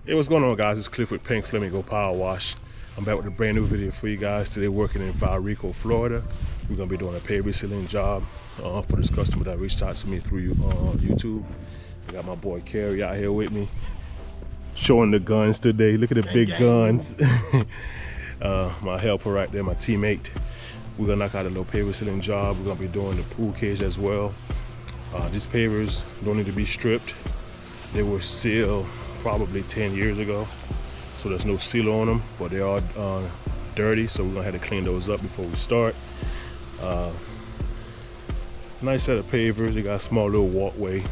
Hey, what's going on, guys? It's Cliff with Pink Flamingo Power Wash. I'm back with a brand new video for you guys. Today working in Valrico, Florida. We're gonna be doing a pave resealing job for this customer that reached out to me through YouTube. I got my boy Kerry out here with me, showing the guns today. Look at the big guns. My helper right there, my teammate. We're gonna knock out a little pave resealing job. We're gonna be doing the pool cage as well. These pavers don't need to be stripped. They were sealed probably 10 years ago, so there's no seal on them, but they are dirty, so we're gonna have to clean those up before we start. Nice set of pavers. They got a small little walkway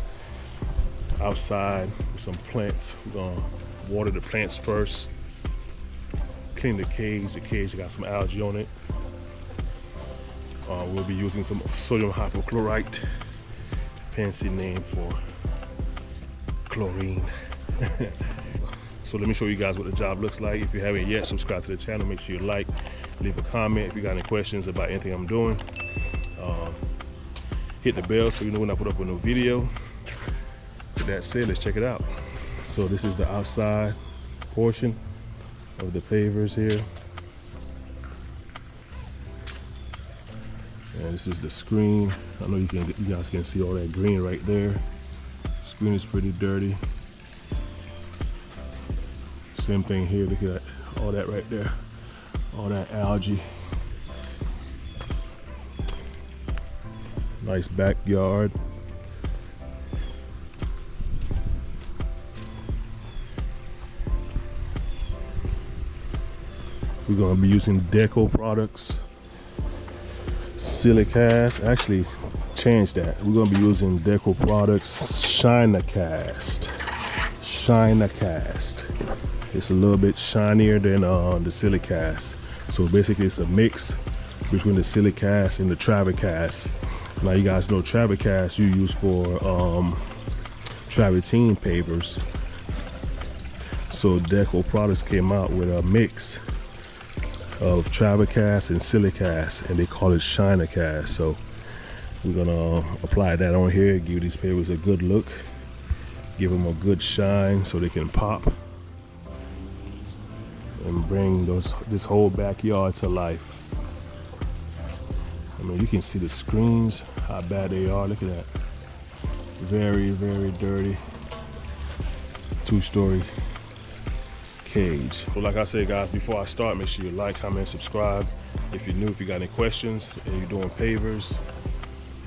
outside with some plants. We're gonna water the plants first, clean the cage. The cage got some algae on it. We'll be using some sodium hypochlorite, fancy name for chlorine. So let me show you guys what the job looks like. If you haven't yet, subscribe to the channel. Make sure you like, leave a comment if you got any questions about anything I'm doing. Hit the bell so you know when I put up a new video. With that said, let's check it out. So this is the outside portion of the pavers here, and this is the screen. I know you guys can see all that green right there. Screen is pretty dirty. Same thing here. Look at that, all that right there, all that algae. Nice backyard. We're gonna be using Deco products. Silicast, actually changed that. We're gonna be using Deco products, Shinacast. It's a little bit shinier than the Silicast. So basically it's a mix between the Silicast and the Travicast. Now you guys know Travicast you use for travertine pavers. So Deco products came out with a mix of Travicast and Silicast, and they call it Shinacast. So we're gonna apply that on here, give these pavers a good look, give them a good shine so they can pop and bring this whole backyard to life. I mean, you can see the screens, how bad they are. Look at that. Very, very dirty. Two-story cage. So like I said, guys, before I start, make sure you like, comment, subscribe. If you're new, if you got any questions and you're doing pavers,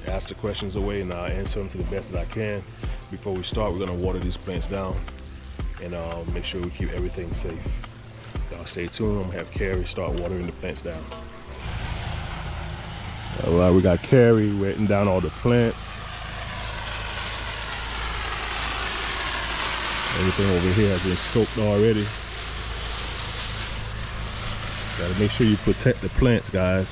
ask the questions away and I'll answer them to the best that I can. Before we start, we're gonna water these plants down and make sure we keep everything safe. Y'all stay tuned. I'm gonna have Kerry start watering the plants down. All right, we got Kerry wetting down all the plants. Everything over here has been soaked already. Gotta make sure you protect the plants, guys.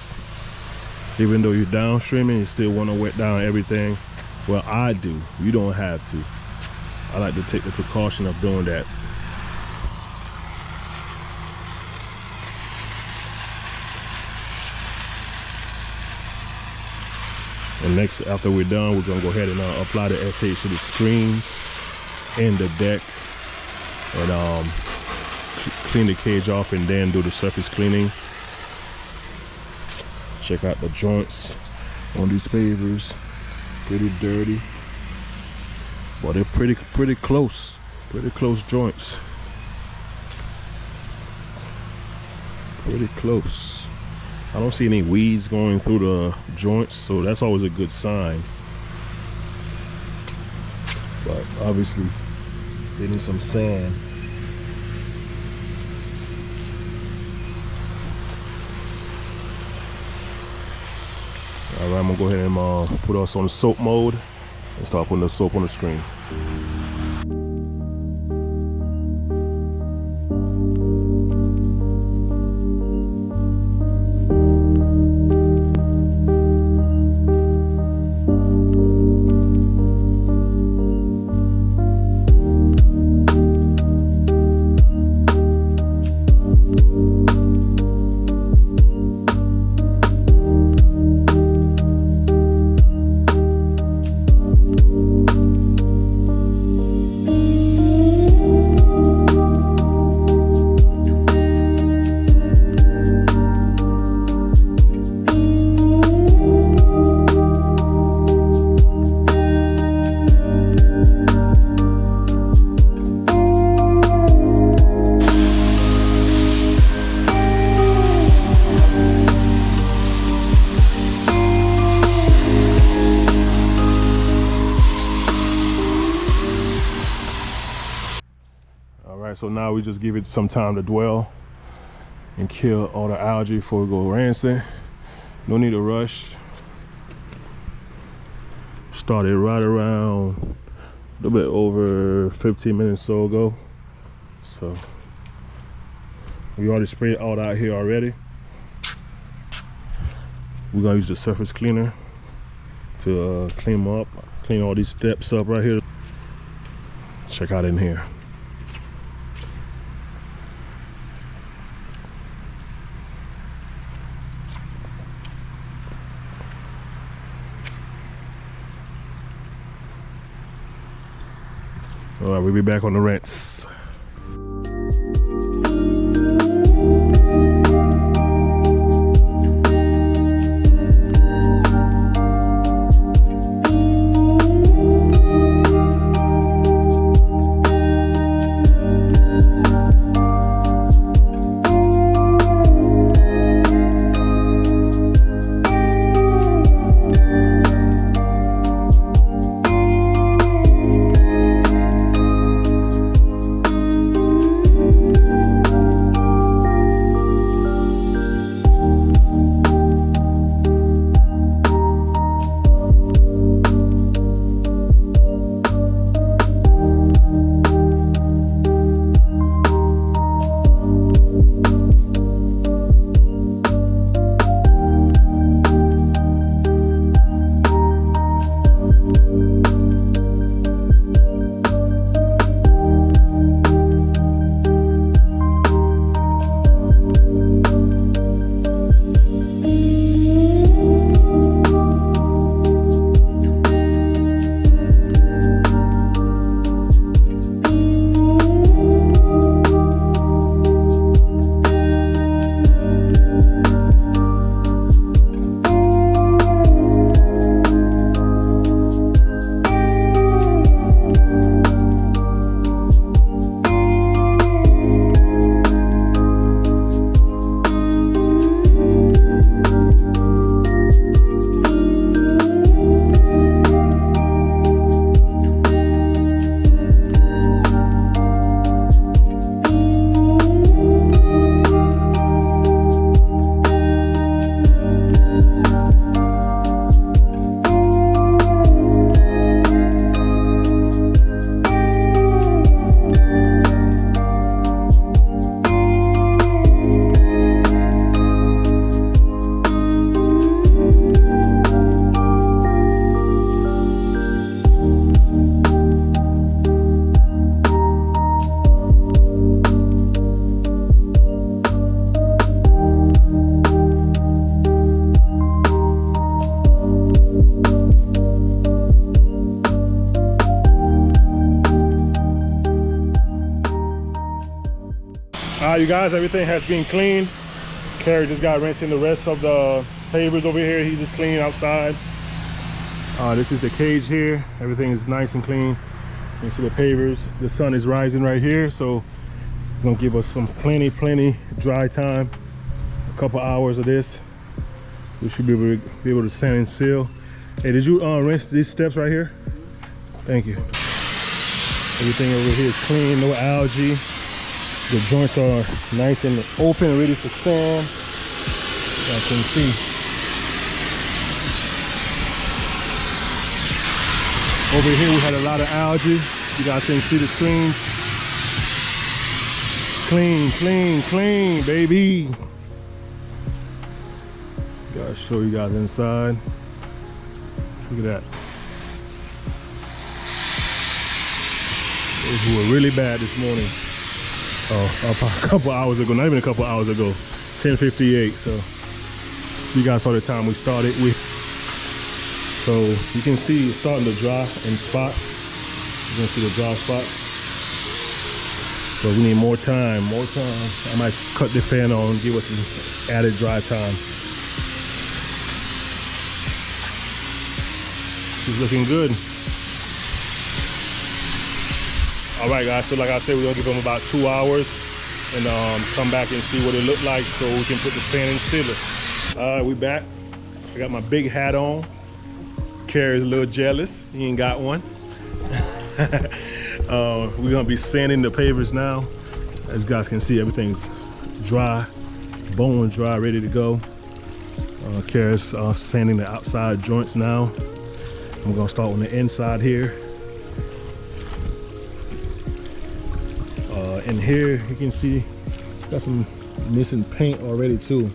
Even though you're downstreaming, you still want to wet down everything. Well, I do. You don't have to. I like to take the precaution of doing that. And next, after we're done, we're gonna go ahead and apply the SH to the screens and the deck, and clean the cage off, and then do the surface cleaning. Check out the joints on these pavers. Pretty dirty, but they're pretty close joints. Pretty close. I don't see any weeds going through the joints, so that's always a good sign. But obviously, they need some sand. All right, I'm gonna go ahead and put us on the soap mode and start putting the soap on the screen. so now we just give it some time to dwell and kill all the algae before we go rancid. No need to rush. Started right around a little bit over 15 minutes or so ago. So we already sprayed all out here already. We're gonna use the surface cleaner to clean them up, clean all these steps up right here. Check out in here. All right, we'll be back on the rinse. You guys, everything has been cleaned. Carrie just got rinsing the rest of the pavers over here. He just cleaned outside. This is the cage here. Everything is nice and clean. You see the pavers. The sun is rising right here, so it's gonna give us some plenty dry time. A couple hours of this, we should be able to sand and seal. Hey, did you rinse these steps right here? Thank you. Everything over here is clean, no algae. The joints are nice and open, ready for sand. Y'all can see. Over here we had a lot of algae. You guys can see the streams. Clean, baby. Gotta show you guys inside. Look at that. Those were really bad this morning. Oh, a couple hours ago, not even a couple hours ago, 10:58. So you guys saw the time we started with. So you can see it's starting to dry in spots. You can see the dry spots. But we need more time, I might cut the fan on, give us some added dry time. It's looking good. All right, guys, so like I said, we're gonna give them about 2 hours and come back and see what it looked like so we can put the sand and seal it. All right, we back. I got my big hat on. Carrie's a little jealous, he ain't got one. We're gonna be sanding the pavers now. As you guys can see, everything's dry, bone dry, ready to go. Kara's sanding the outside joints now. I'm gonna start on the inside here. In here, you can see got some missing paint already too.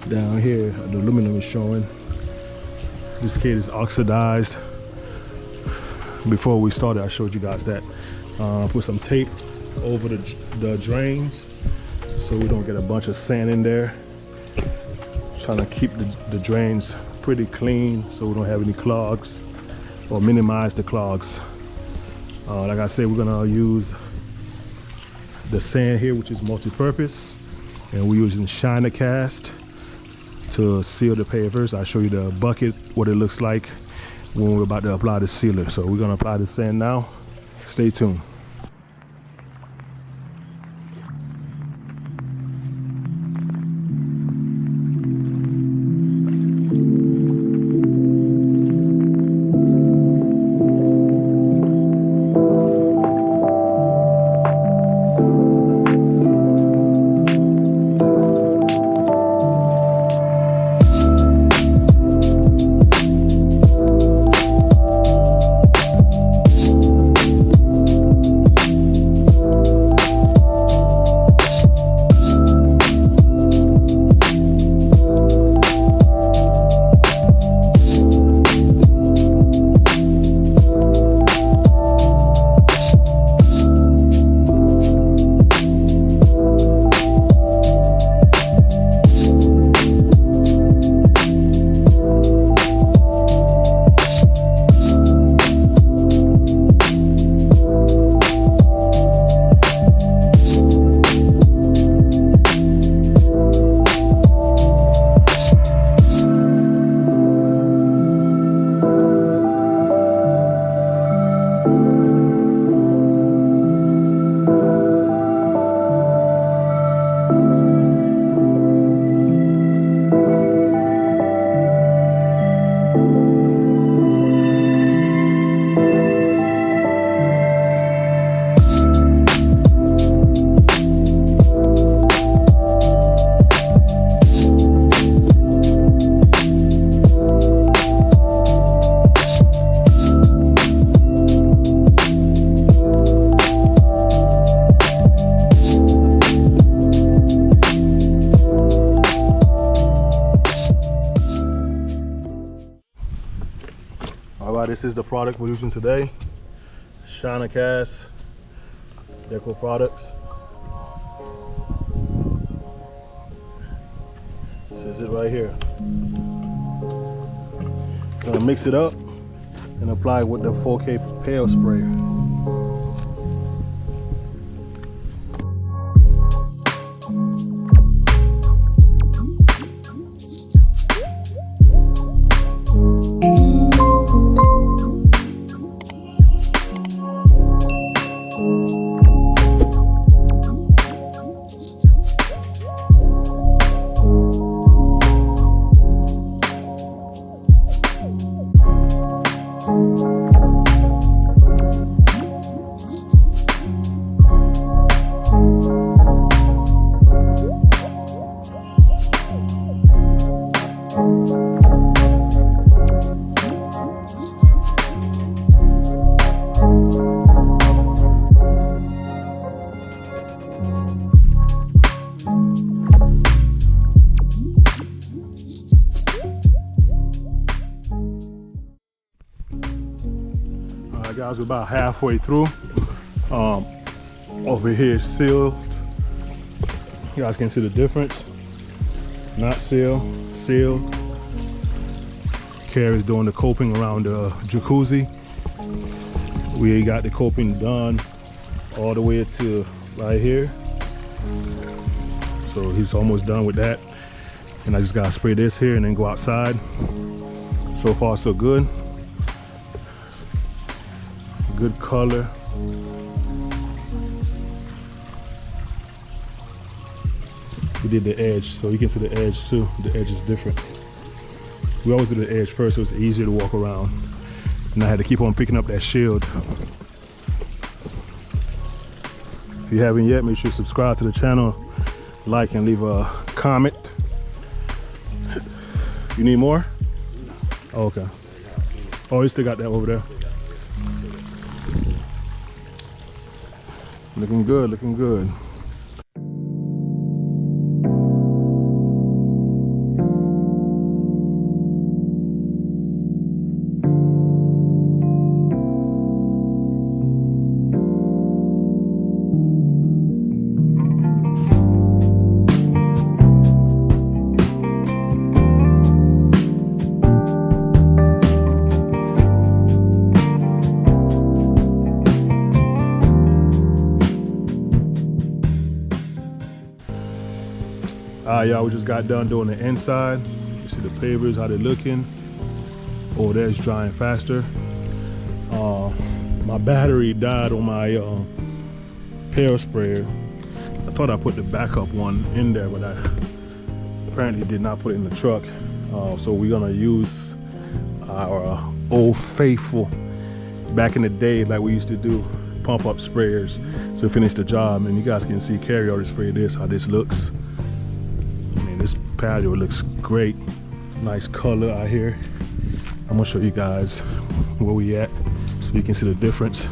Down here, the aluminum is showing. This kit is oxidized. Before we started, I showed you guys that. Put some tape over the drains so we don't get a bunch of sand in there. Trying to keep the drains pretty clean so we don't have any clogs, or minimize the clogs. Like I said, we're gonna use the sand here, which is multi-purpose, and we're using Shiner Cast to seal the pavers. I'll show you the bucket, what it looks like when we're about to apply the sealer. So we're gonna apply the sand now. Stay tuned. This is the product we're using today. Shiner Cast, Deco products. This is it right here. Gonna mix it up and apply it with the 4K pale spray. Guys, we're about halfway through. Over here is sealed. You guys can see the difference. Not sealed, sealed. Kara's doing the coping around the jacuzzi. We got the coping done all the way to right here. So he's almost done with that. And I just gotta spray this here and then go outside. So far so good. Good color. We did the edge, so you can see the edge too. The edge is different. We always do the edge first, so it's easier to walk around. And I had to keep on picking up that shield. If you haven't yet, make sure you subscribe to the channel, like, and leave a comment. You need more? Oh, okay. Oh, you still got that over there. Looking good, looking good. Y'all, we just got done doing the inside. You see the pavers, how they're looking. Oh, that's drying faster. My battery died on my pair sprayer. I thought I put the backup one in there, but I apparently did not put it in the truck. So we're gonna use our old faithful, back in the day, like we used to do, pump up sprayers to finish the job. And you guys can see Carrie already sprayed this, how this looks. This patio looks great. Nice color out here. I'm gonna show you guys where we at so you can see the difference.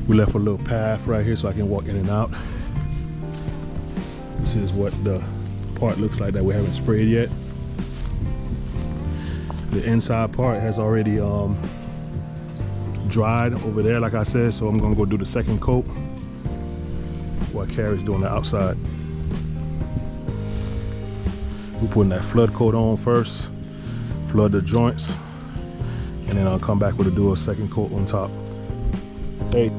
We left a little path right here so I can walk in and out. This is what the part looks like that we haven't sprayed yet. The inside part has already dried over there, like I said, so I'm gonna go do the second coat while Carrie's doing the outside. We're putting that flood coat on first, flood the joints, and then I'll come back with do a second coat on top. Hey.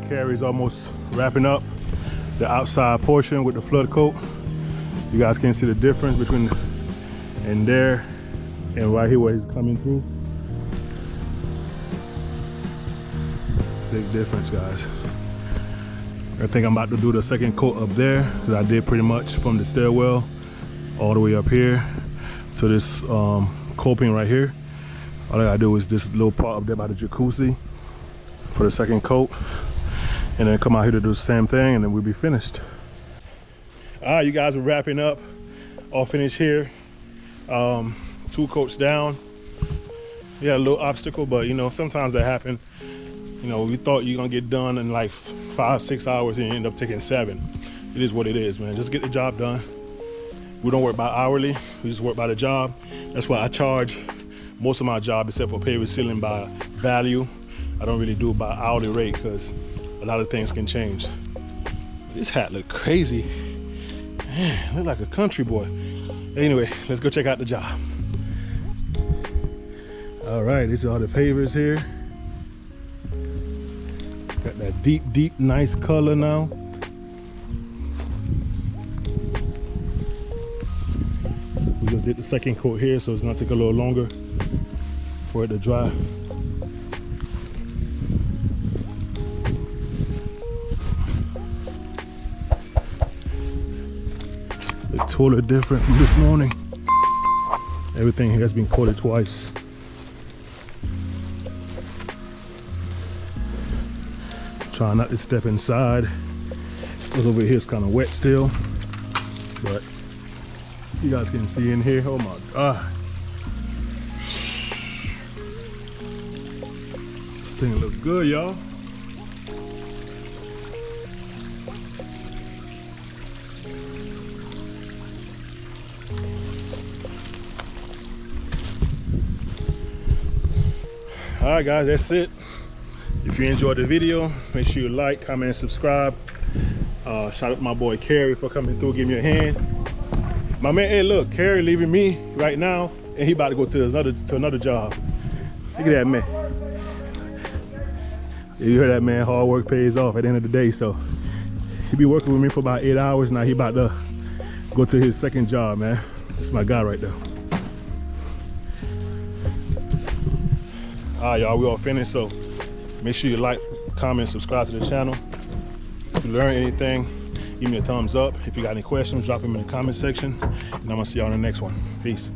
Carrie's almost wrapping up the outside portion with the flood coat. You guys can see the difference between in there and right here where he's coming through. Big difference, guys. I think I'm about to do the second coat up there because I did pretty much from the stairwell all the way up here to this coping right here. All I gotta do is this little part up there by the jacuzzi for the second coat, and then come out here to do the same thing, and then we'll be finished. All right, you guys are wrapping up, all finished here. 2 coats down. Yeah, a little obstacle, but you know, sometimes that happen. You know, we thought you're gonna get done in like 5-6 hours and you end up taking 7. It is what it is, man. Just get the job done. We don't work by hourly, we just work by the job. That's why I charge most of my job, except for paver sealing, by value. I don't really do it by hourly rate because a lot of things can change. This hat look crazy. Man, look like a country boy. Anyway, let's go check out the job. All right, these are all the pavers here. Got that deep, deep, nice color now. We just did the second coat here, so it's gonna take a little longer for it to dry. Look totally different from this morning. Everything here has been coated twice. Trying not to step inside because over here it's kind of wet still, but you guys can see in here. Oh my god, this thing look good, y'all. All right, guys, that's it. If you enjoyed the video, make sure you like, comment, and subscribe. Shout out to my boy Kerry for coming through, give me a hand. My man, hey, look, Kerry leaving me right now, and he about to go to another job. Look at that man. You heard that, man? Hard work pays off at the end of the day. So he be working with me for about 8 hours. Now he about to go to his second job, man. That's my guy right there. All right, y'all, we all finished. So make sure you like, comment, subscribe to the channel. If you learn anything, give me a thumbs up. If you got any questions, drop them in the comment section. And I'm gonna see y'all in the next one. Peace.